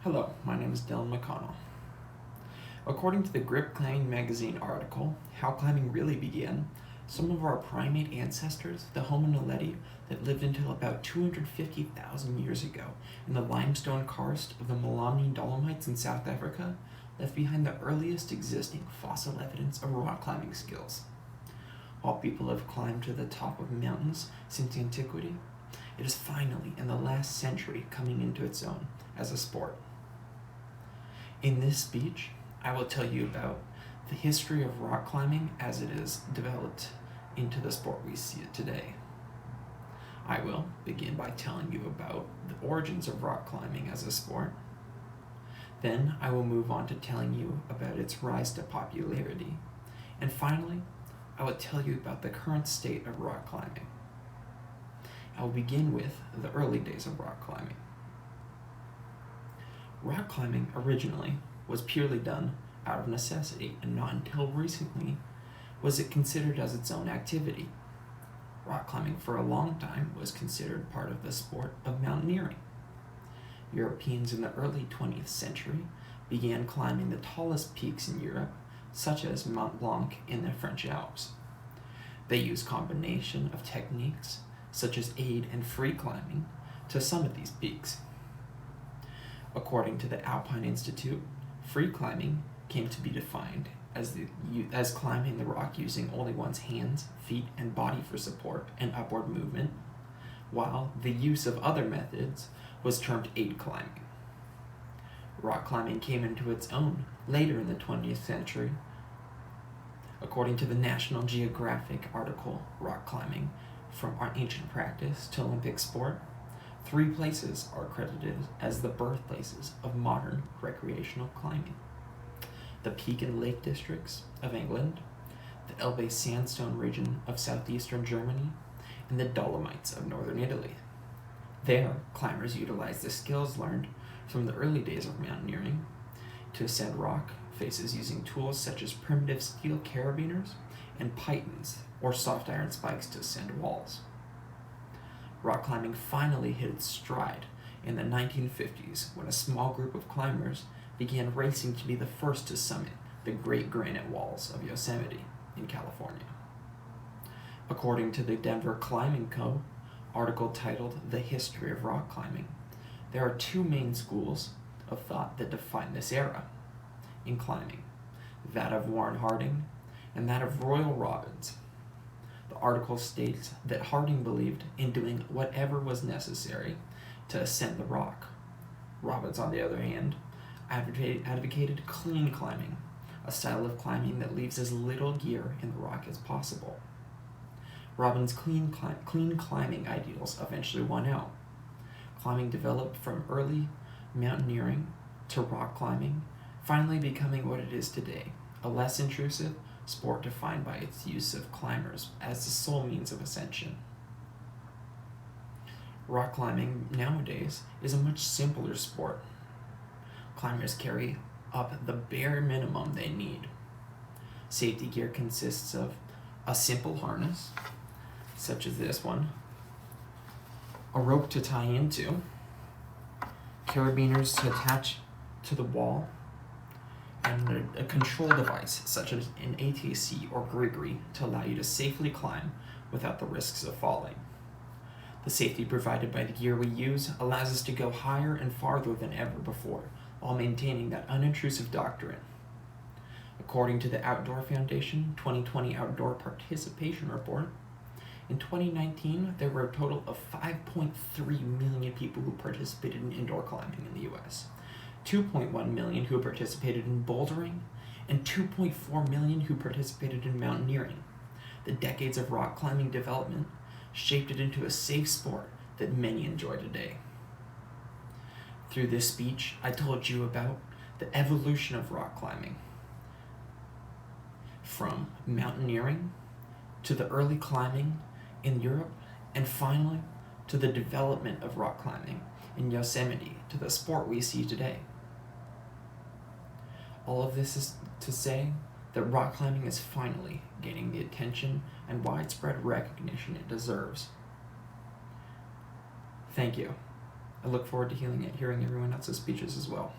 Hello, my name is Dylan McConnell. According to the Grip Climbing magazine article, How Climbing Really Began, some of our primate ancestors, the Homo naledi, that lived until about 250,000 years ago in the limestone karst of the Melamin Dolomites in South Africa, left behind the earliest existing fossil evidence of rock climbing skills. While people have climbed to the top of mountains since antiquity, it is finally in the last century coming into its own as a sport. In this speech, I will tell you about the history of rock climbing as it is developed into the sport we see it today. I will begin by telling you about the origins of rock climbing as a sport. Then I will move on to telling you about its rise to popularity. And finally, I will tell you about the current state of rock climbing. I will begin with the early days of rock climbing. Rock climbing originally was purely done out of necessity, and not until recently was it considered as its own activity. Rock climbing for a long time was considered part of the sport of mountaineering. Europeans in the early 20th century began climbing the tallest peaks in Europe, such as Mont Blanc in the French Alps. They used combination of techniques such as aid and free climbing to summit these peaks. According to the Alpine Institute, free climbing came to be defined as climbing the rock using only one's hands, feet, and body for support and upward movement, while the use of other methods was termed aid climbing. Rock climbing came into its own later in the 20th century. According to the National Geographic article, Rock Climbing, From Our Ancient Practice to Olympic Sport, 3 places are credited as the birthplaces of modern recreational climbing: the Peak and Lake districts of England, the Elbe Sandstone region of southeastern Germany, and the Dolomites of northern Italy. There, climbers utilize the skills learned from the early days of mountaineering to ascend rock faces using tools such as primitive steel carabiners and pitons, or soft iron spikes, to ascend walls. Rock climbing finally hit its stride in the 1950s when a small group of climbers began racing to be the first to summit the Great Granite Walls of Yosemite in California. According to the Denver Climbing Co. article titled The History of Rock Climbing, there are 2 main schools of thought that define this era in climbing: that of Warren Harding and that of Royal Robbins. The article states that Harding believed in doing whatever was necessary to ascend the rock. Robbins, on the other hand, advocated clean climbing, a style of climbing that leaves as little gear in the rock as possible. Robbins' clean climbing ideals eventually won out. Climbing developed from early mountaineering to rock climbing, finally becoming what it is today, a less intrusive sport defined by its use of climbers as the sole means of ascension. Rock climbing nowadays is a much simpler sport. Climbers carry up the bare minimum they need. Safety gear consists of a simple harness, such as this one, a rope to tie into, carabiners to attach to the wall, and a control device such as an ATC or Grigri to allow you to safely climb without the risks of falling. The safety provided by the gear we use allows us to go higher and farther than ever before, while maintaining that unintrusive doctrine. According to the Outdoor Foundation 2020 Outdoor Participation Report, in 2019, there were a total of 5.3 million people who participated in indoor climbing in the US, 2.1 million who participated in bouldering, and 2.4 million who participated in mountaineering. The decades of rock climbing development shaped it into a safe sport that many enjoy today. Through this speech, I told you about the evolution of rock climbing, from mountaineering to the early climbing in Europe, and finally to the development of rock climbing in Yosemite to the sport we see today. All of this is to say that rock climbing is finally gaining the attention and widespread recognition it deserves. Thank you. I look forward to hearing everyone else's speeches as well.